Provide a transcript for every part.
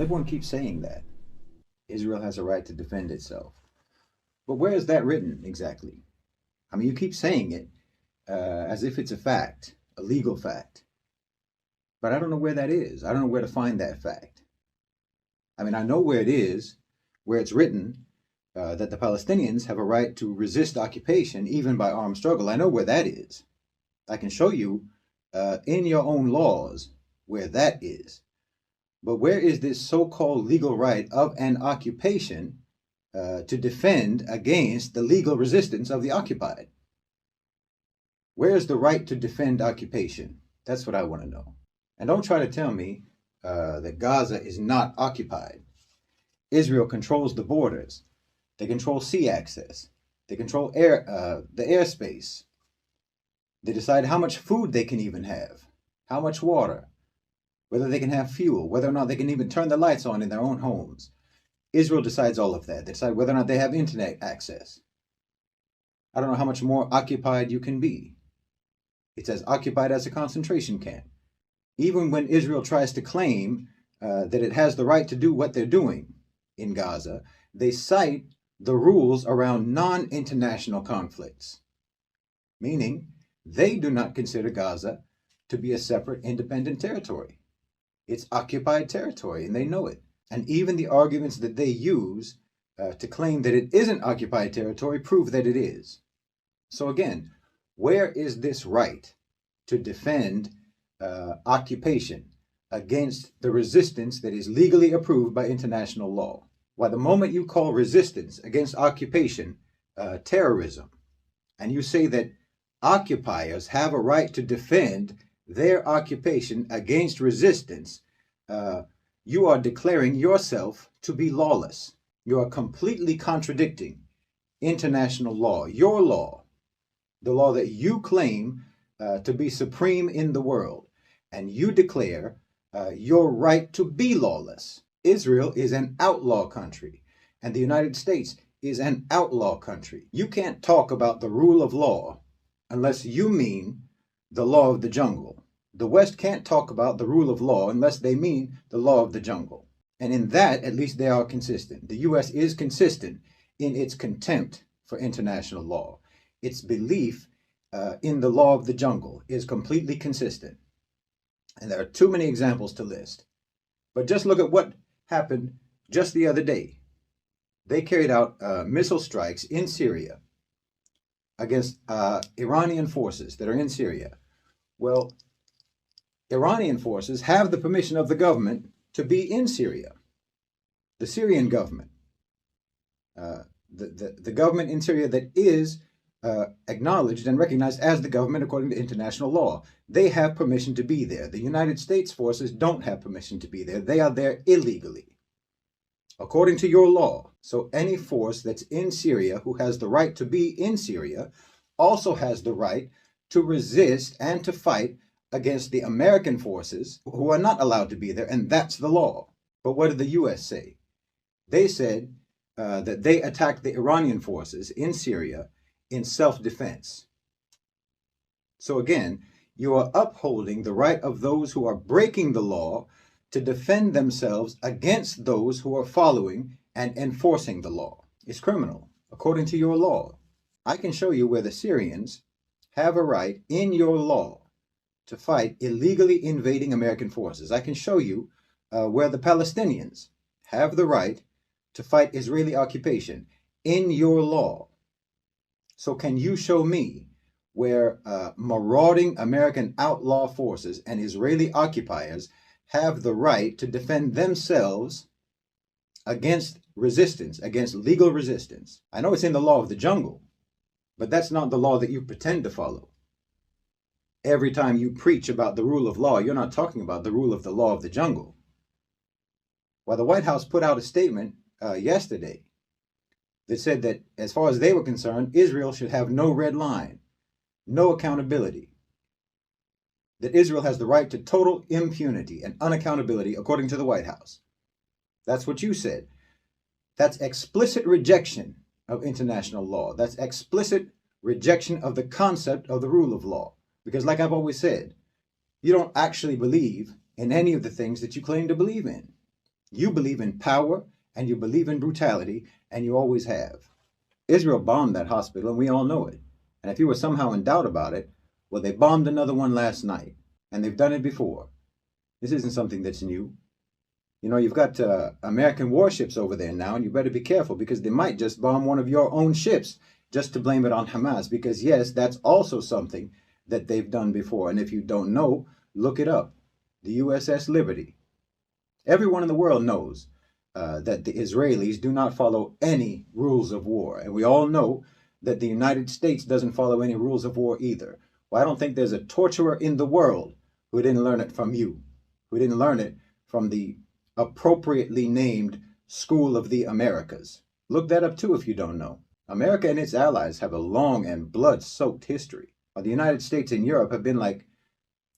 Well, everyone keeps saying that Israel has a right to defend itself. But where is that written exactly? I mean, you keep saying it as if it's a fact, a legal fact. But I don't know where that is. I don't know where to find that fact. I mean, I know where it is, where it's written that the Palestinians have a right to resist occupation even by armed struggle. I know where that is. I can show you in your own laws where that is. But where is this so-called legal right of an occupation to defend against the legal resistance of the occupied? Where is the right to defend occupation? That's what I want to know. And don't try to tell me that Gaza is not occupied. Israel controls the borders. They control sea access. They control the airspace. They decide how much food they can even have, how much water, whether they can have fuel, whether or not they can even turn the lights on in their own homes. Israel decides all of that. They decide whether or not they have internet access. I don't know how much more occupied you can be. It's as occupied as a concentration camp. Even when Israel tries to claim that it has the right to do what they're doing in Gaza, they cite the rules around non-international conflicts, meaning they do not consider Gaza to be a separate independent territory. It's occupied territory, and they know it. And even the arguments that they use to claim that it isn't occupied territory prove that it is. So again, where is this right to defend occupation against the resistance that is legally approved by international law? Why, the moment you call resistance against occupation terrorism, and you say that occupiers have a right to defend their occupation against resistance, you are declaring yourself to be lawless. You are completely contradicting international law, your law, the law that you claim to be supreme in the world, and you declare your right to be lawless. Israel is an outlaw country, and the United States is an outlaw country. You can't talk about the rule of law unless you mean the law of the jungle. The West can't talk about the rule of law unless they mean the law of the jungle. And in that, at least they are consistent. The U.S. is consistent in its contempt for international law. Its belief in the law of the jungle is completely consistent. And there are too many examples to list. But just look at what happened just the other day. They carried out missile strikes in Syria against Iranian forces that are in Syria. Well, Iranian forces have the permission of the government to be in Syria. The Syrian government, the government in Syria that is acknowledged and recognized as the government according to international law. They have permission to be there. The United States forces don't have permission to be there. They are there illegally, according to your law. So any force that's in Syria who has the right to be in Syria also has the right to resist and to fight against the American forces who are not allowed to be there, and that's the law. But what did the U.S. say? They said that they attacked the Iranian forces in Syria in self-defense. So again, you are upholding the right of those who are breaking the law to defend themselves against those who are following and enforcing the law. It's criminal, according to your law. I can show you where the Syrians have a right in your law to fight illegally invading American forces. I can show you where the Palestinians have the right to fight Israeli occupation in your law. So can you show me where marauding American outlaw forces and Israeli occupiers have the right to defend themselves against resistance, against legal resistance? I know it's in the law of the jungle, but that's not the law that you pretend to follow. Every time you preach about the rule of law, you're not talking about the rule of the law of the jungle. Well, the White House put out a statement yesterday that said that as far as they were concerned, Israel should have no red line, no accountability, that Israel has the right to total impunity and unaccountability according to the White House. That's what you said. That's explicit rejection of international law. That's explicit rejection of the concept of the rule of law. Because like I've always said, you don't actually believe in any of the things that you claim to believe in. You believe in power and you believe in brutality, and you always have. Israel bombed that hospital, and we all know it. And if you were somehow in doubt about it, well, they bombed another one last night, and they've done it before. This isn't something that's new. You know, you've got American warships over there now, and you better be careful because they might just bomb one of your own ships just to blame it on Hamas. Because, yes, that's also something that they've done before. And if you don't know, look it up. The USS Liberty. Everyone in the world knows that the Israelis do not follow any rules of war. And we all know that the United States doesn't follow any rules of war either. Well, I don't think there's a torturer in the world who didn't learn it from you, who didn't learn it from the appropriately named School of the Americas. Look that up too if you don't know. America and its allies have a long and blood-soaked history. The United States and Europe have been like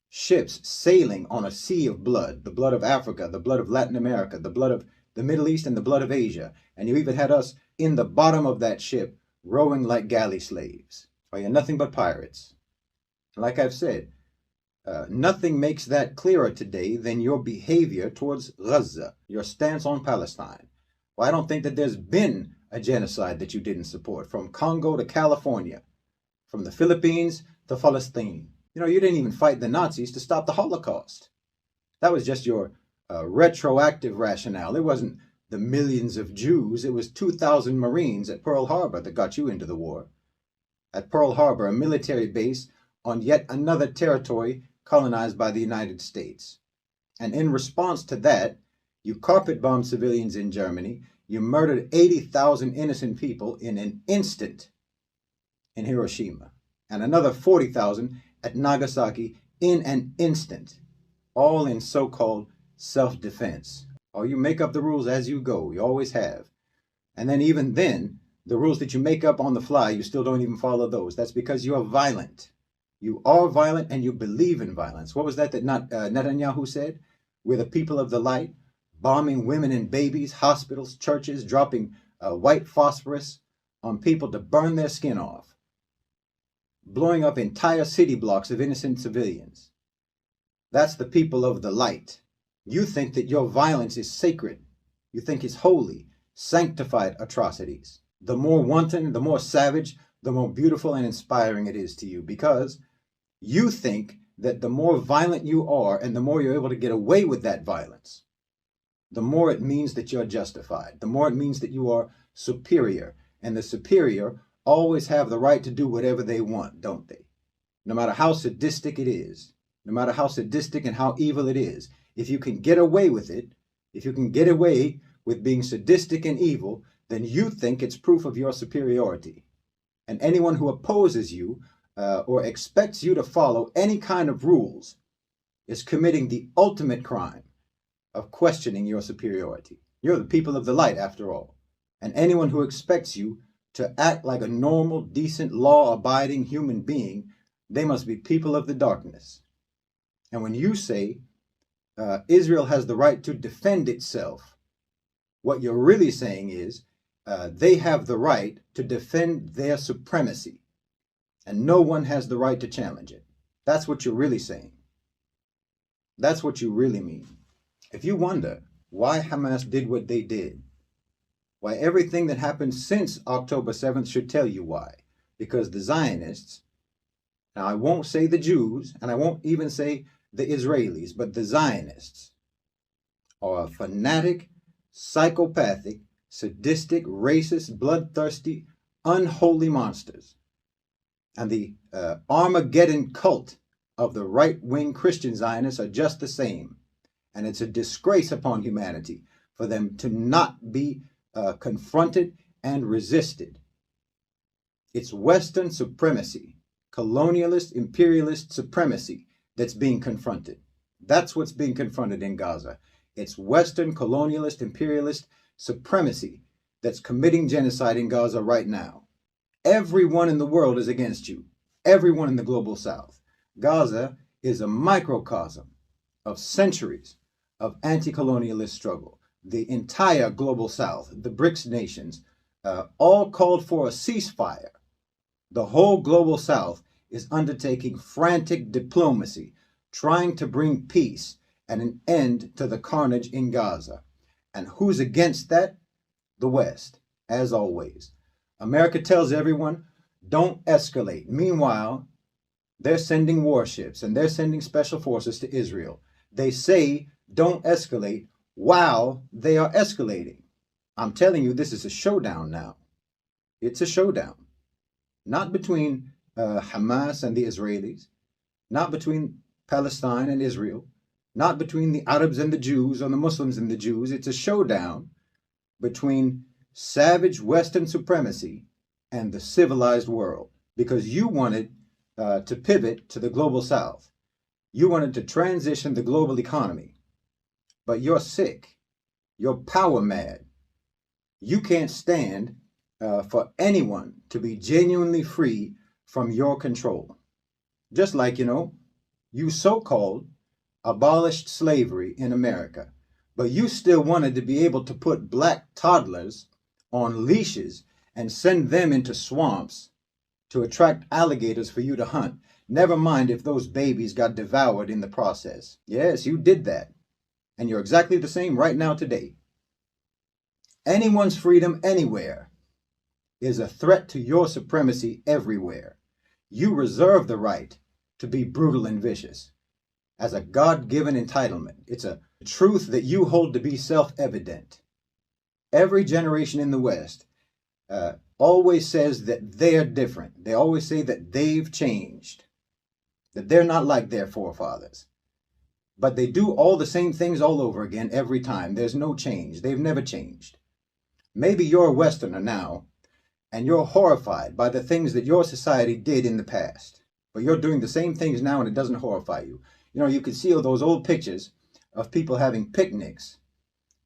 ships sailing on a sea of blood, the blood of Africa, the blood of Latin America, the blood of the Middle East, and the blood of Asia. And you even had us in the bottom of that ship rowing like galley slaves. You're nothing but pirates. Like I've said, nothing makes that clearer today than your behavior towards Gaza, your stance on Palestine. Well, I don't think that there's been a genocide that you didn't support, from Congo to California, from the Philippines to Palestine. You know, you didn't even fight the Nazis to stop the Holocaust. That was just your retroactive rationale. It wasn't the millions of Jews. It was 2,000 Marines at Pearl Harbor that got you into the war. At Pearl Harbor, a military base on yet another territory colonized by the United States. And in response to that, you carpet-bombed civilians in Germany. You murdered 80,000 innocent people in an instant in Hiroshima, and another 40,000 at Nagasaki in an instant, all in so-called self-defense. Oh, you make up the rules as you go. You always have. And then even then, the rules that you make up on the fly, you still don't even follow those. That's because you are violent. You are violent and you believe in violence. What was that Netanyahu said? We're the people of the light, bombing women and babies, hospitals, churches, dropping white phosphorus on people to burn their skin off, blowing up entire city blocks of innocent civilians. That's the people of the light. You think that your violence is sacred. You think it's holy, sanctified atrocities. The more wanton, the more savage, the more beautiful and inspiring it is to you, because you think that the more violent you are and the more you're able to get away with that violence, the more it means that you're justified, the more it means that you are superior. And the superior always have the right to do whatever they want, don't they? No matter how sadistic it is, no matter how sadistic and how evil it is, if you can get away with it, if you can get away with being sadistic and evil, then you think it's proof of your superiority. And anyone who opposes you or expects you to follow any kind of rules is committing the ultimate crime of questioning your superiority. You're the people of the light, after all. And anyone who expects you to act like a normal, decent, law-abiding human being, they must be people of the darkness. And when you say Israel has the right to defend itself, what you're really saying is they have the right to defend their supremacy, and no one has the right to challenge it. That's what you're really saying. That's what you really mean. If you wonder why Hamas did what they did, why everything that happened since October 7th should tell you why. Because the Zionists, now I won't say the Jews, and I won't even say the Israelis, but the Zionists are fanatic, psychopathic, sadistic, racist, bloodthirsty, unholy monsters. And the Armageddon cult of the right-wing Christian Zionists are just the same. And it's a disgrace upon humanity for them to not be confronted and resisted. It's Western supremacy, colonialist, imperialist supremacy that's being confronted. That's what's being confronted in Gaza. It's Western colonialist, imperialist supremacy that's committing genocide in Gaza right now. Everyone in the world is against you. Everyone in the global south. Gaza is a microcosm of centuries of anti-colonialist struggle. The entire global south, the BRICS nations, all called for a ceasefire. The whole global south is undertaking frantic diplomacy, trying to bring peace and an end to the carnage in Gaza. And who's against that? The West, as always. America tells everyone, don't escalate. Meanwhile, they're sending warships and they're sending special forces to Israel. They say, don't escalate, while they are escalating. I'm telling you, this is a showdown now. It's a showdown. Not between Hamas and the Israelis, not between Palestine and Israel, not between the Arabs and the Jews or the Muslims and the Jews. It's a showdown between savage Western supremacy and the civilized world, because you wanted to pivot to the global South. You wanted to transition the global economy, but you're sick. You're power mad. You can't stand for anyone to be genuinely free from your control. Just like, you so-called abolished slavery in America, but you still wanted to be able to put black toddlers on leashes and send them into swamps to attract alligators for you to hunt. Never mind if those babies got devoured in the process. Yes, you did that. And you're exactly the same right now today. Anyone's freedom anywhere is a threat to your supremacy everywhere. You reserve the right to be brutal and vicious as a God-given entitlement. It's a truth that you hold to be self-evident. Every generation in the West always says that they're different. They always say that they've changed, that they're not like their forefathers. But they do all the same things all over again every time. There's no change. They've never changed. Maybe you're a Westerner now, and you're horrified by the things that your society did in the past. But you're doing the same things now, and it doesn't horrify you. You can see all those old pictures of people having picnics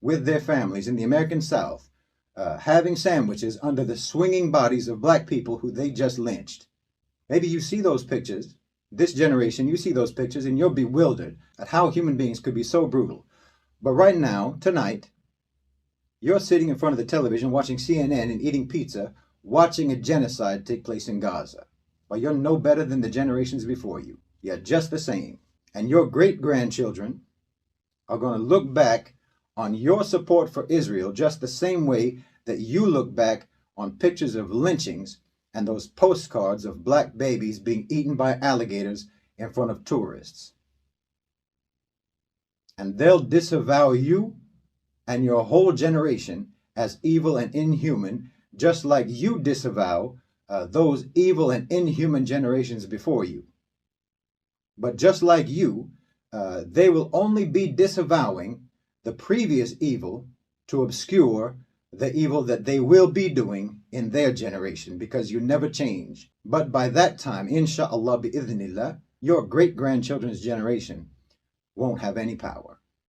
with their families in the American South, having sandwiches under the swinging bodies of black people who they just lynched. Maybe you see those pictures, this generation, you see those pictures, and you're bewildered at how human beings could be so brutal. But right now, tonight, you're sitting in front of the television watching CNN and eating pizza, watching a genocide take place in Gaza. Well, you're no better than the generations before you. You're just the same. And your great-grandchildren are going to look back on your support for Israel just the same way that you look back on pictures of lynchings and those postcards of black babies being eaten by alligators in front of tourists. And they'll disavow you and your whole generation as evil and inhuman, just like you disavow those evil and inhuman generations before you. But just like you, they will only be disavowing the previous evil to obscure the evil that they will be doing in their generation, because you never change. But by that time, inshallah bi'idhnillah, your great-grandchildren's generation won't have any power.